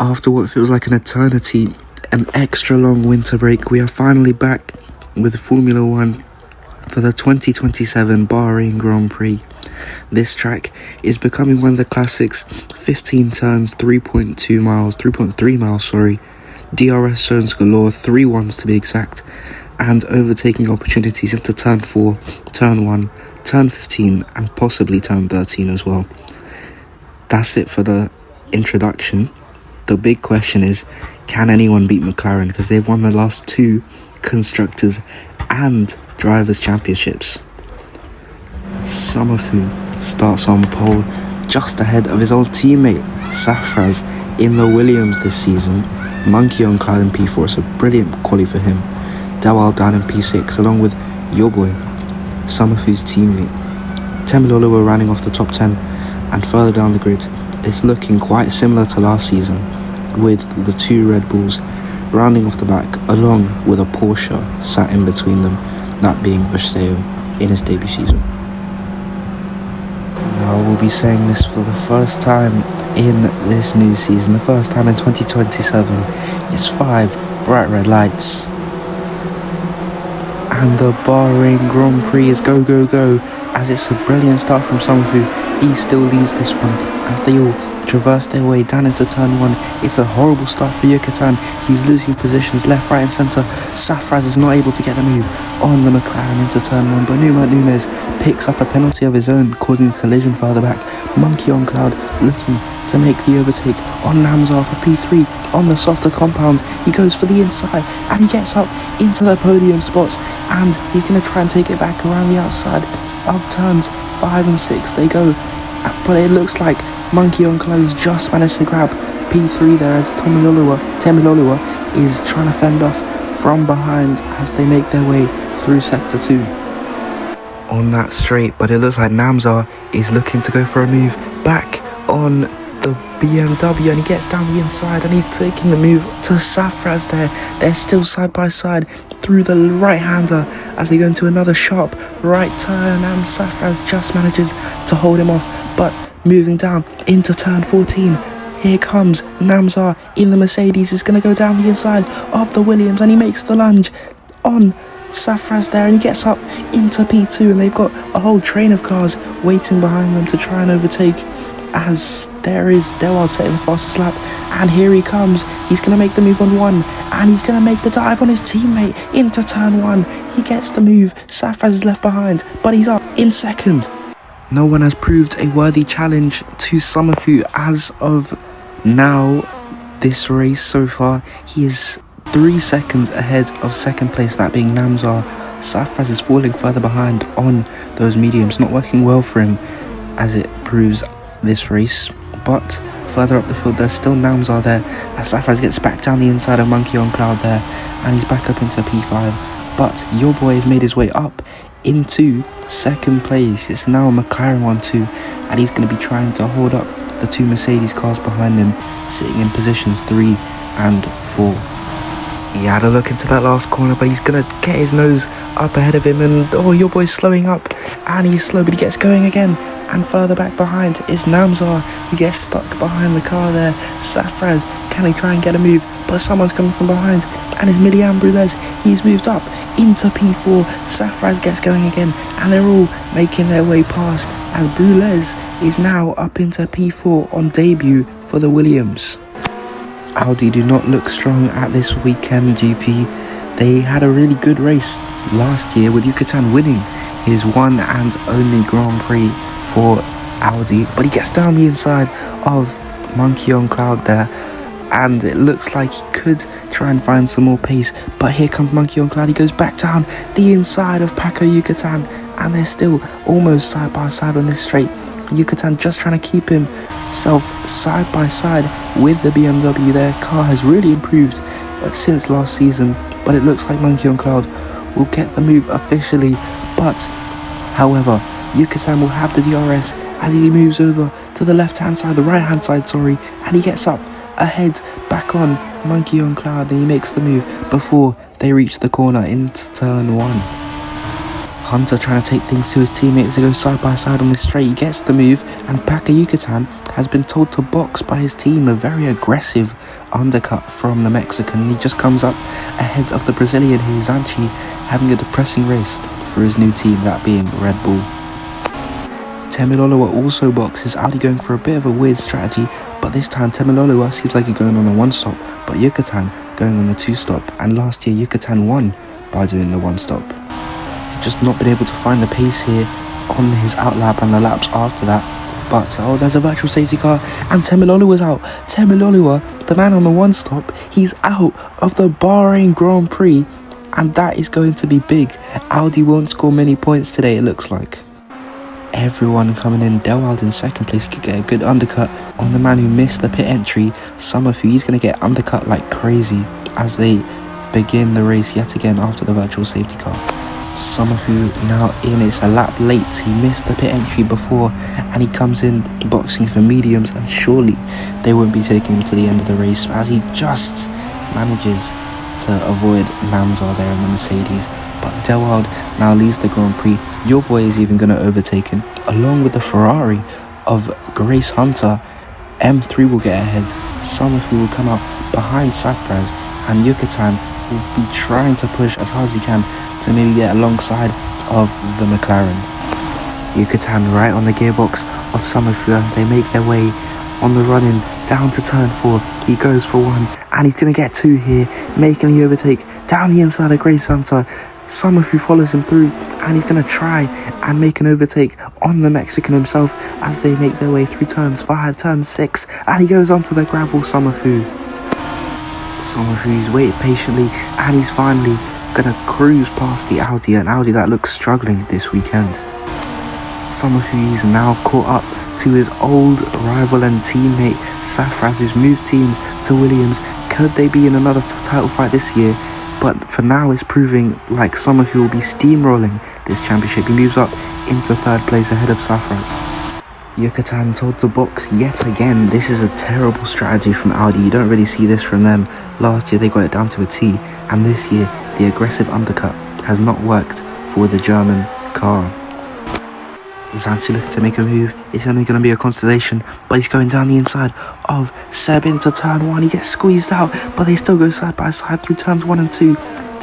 After what feels like an eternity, an extra long winter break, we are finally back with Formula 1 for the 2027 Bahrain Grand Prix. This track is becoming one of the classics, 15 turns, 3.3 miles, DRS zones galore, 3 ones to be exact, and overtaking opportunities into turn 4, turn 1, turn 15, and possibly turn 13 as well. That's it for the introduction. The big question is, can anyone beat McLaren? Because they've won the last 2 Constructors and Drivers' Championships. Summerfu starts on pole just ahead of his old teammate Safraz in the Williams this season. Monkey on cloud in P4, it's a brilliant quali for him. Dawal down in P6 along with your boy, Summerfu's teammate. Temilolo were running off the top 10, and further down the grid it's looking quite similar to last season, with the 2 Red Bulls rounding off the back along with a Porsche sat in between them, that being Verstappen in his debut season. Now we'll be saying this for the first time in this new season, the first time in 2027, it's 5 bright red lights and the Bahrain Grand Prix is go go go, as it's a brilliant start from Summerfu. He still leads this one as they all traverse their way down into turn 1. It's a horrible start for Yucatan. He's losing positions left, right and centre. Safraz is not able to get the move on the McLaren into turn 1, but Nunes picks up a penalty of his own, causing a collision further back. Monkey on cloud looking to make the overtake on Namzar for P3 on the softer compound. He goes for the inside and he gets up into the podium spots, and he's going to try and take it back around the outside of turns 5 and 6. They go, but it looks like Monkey on cloud has just managed to grab P3 there as Temilolo is trying to fend off from behind as they make their way through sector 2 on that straight. But it looks like Namzar is looking to go for a move back on the BMW, and he gets down the inside and he's taking the move to Safraz there. They're still side by side through the right-hander as they go into another sharp right turn, and Safraz just manages to hold him off. But moving down into turn 14, here comes Namzar in the Mercedes. Is going to go down the inside of the Williams and he makes the lunge on Safraz there, and he gets up into P2, and they've got a whole train of cars waiting behind them to try and overtake, as there is Dawal setting the fastest lap, and here he comes. He's going to make the move on 1, and he's going to make the dive on his teammate into turn 1. He gets the move. Safraz is left behind, but he's up in second. No one has proved a worthy challenge to Summerfu as of now. This race so far, he is 3 seconds ahead of second place, that being Namzar. Safraz is falling further behind on those mediums, not working well for him as it proves this race. But further up the field there's still Namzar there as Safraz gets back down the inside of Monkey on cloud there, and he's back up into P5. But your boy has made his way up into second place. It's now a McLaren 1-2, and he's going to be trying to hold up the 2 Mercedes cars behind him, sitting in positions 3 and 4. He had a look into that last corner, but he's going to get his nose up ahead of him, and your boy's slowing up, and he's slow, but he gets going again. And further back behind is Namzar, who gets stuck behind the car there. Safraz, can he try and get a move? But someone's coming from behind, and it's Milian Brulez. He's moved up into P4. Safraz gets going again, and they're all making their way past, as Brulez is now up into P4 on debut for the Williams. Audi do not look strong at this weekend GP. They had a really good race last year, with Yucatan winning his one and only Grand Prix for Audi, but he gets down the inside of Monkey on cloud there, and it looks like he could try and find some more pace, but here comes Monkey on cloud. He goes back down the inside of Paco Yucatan, and they're still almost side by side on this straight. Yucatan just trying to keep himself side by side with the BMW. Their car has really improved since last season, but it looks like Monkey on cloud will get the move officially. But however, Yucatan will have the DRS as he moves over to the right hand side, and he gets up ahead back on Monkey on cloud, and he makes the move before they reach the corner into turn 1. Hunter trying to take things to his teammates to go side by side on this straight. He gets the move, and Paco Yucatan has been told to box by his team. A very aggressive undercut from the Mexican. He just comes up ahead of the Brazilian here, Zanchi, having a depressing race for his new team, that being Red Bull. Temiloloa also boxes. Audi going for a bit of a weird strategy, but this time Temiloloa seems like he's going on a one-stop, but Yucatan going on the two-stop, and last year Yucatan won by doing the one-stop. He's just not been able to find the pace here on his outlap and the laps after that. But oh, there's a virtual safety car, and Temiloloa's out. Temiloloa, the man on the one-stop, he's out of the Bahrain Grand Prix, and that is going to be big. Audi won't score many points today, it looks like. Everyone coming in. Delwald in second place could get a good undercut on the man who missed the pit entry. Summerfu, he's going to get undercut like crazy as they begin the race yet again after the virtual safety car. Summerfu now in, it's a lap late. He missed the pit entry before and he comes in boxing for mediums, and surely they won't be taking him to the end of the race as he just manages to avoid Mamzar there in the Mercedes. But Delwald now leads the Grand Prix. Your boy is even going to overtake him along with the Ferrari of Grace Hunter. M3 will get ahead. Summerfield will come out behind Safraz, and Yucatan will be trying to push as hard as he can to maybe get alongside of the McLaren. Yucatan right on the gearbox of Summerfield as they make their way on the run-in down to turn 4. He goes for one and he's going to get 2 here, making the overtake down the inside of Grace Hunter. Summerfield follows him through and he's going to try and make an overtake on the Mexican himself as they make their way through turns 5, turn 6, and he goes onto the gravel. Summerfield's waited patiently and he's finally going to cruise past the Audi, an Audi that looks struggling this weekend. Summerfield is now caught up to his old rival and teammate Safraz, who's moved teams to Williams. Could they be in another title fight this year? But for now, it's proving like Summerfield will be steamrolling this championship. He moves up into 3rd place ahead of Safraz. Yucatan told to box yet again. This is a terrible strategy from Audi. You don't really see this from them. Last year, they got it down to a T. And this year, the aggressive undercut has not worked for the German car. Zanchi looking to make a move. It's only going to be a consolation, but he's going down the inside of Seb into turn 1. He gets squeezed out, but they still go side by side through turns 1 and 2.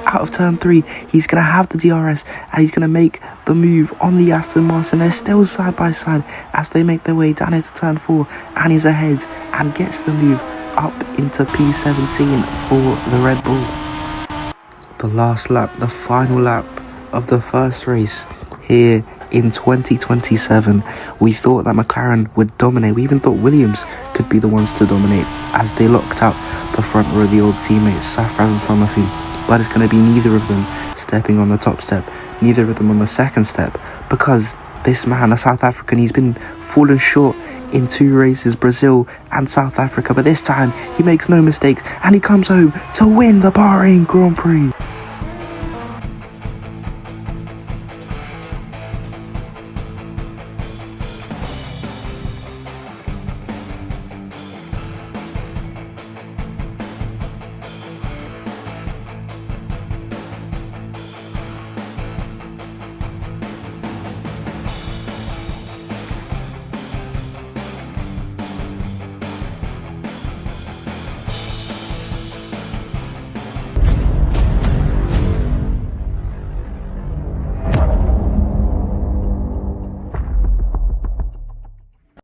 Out of turn 3, he's going to have the DRS and he's going to make the move on the Aston Martin. They're still side by side as they make their way down into turn 4, and he's ahead and gets the move up into P17 for the Red Bull. The last lap, the final lap of the first race here in 2027. We thought that McLaren would dominate. We even thought Williams could be the ones to dominate as they locked out the front row of the old teammates Safraz and Summerfield. But it's going to be neither of them stepping on the top step, neither of them on the second step, because this man, a South African, he's been falling short in 2 races, Brazil and South Africa, but this time he makes no mistakes and he comes home to win the Bahrain Grand Prix.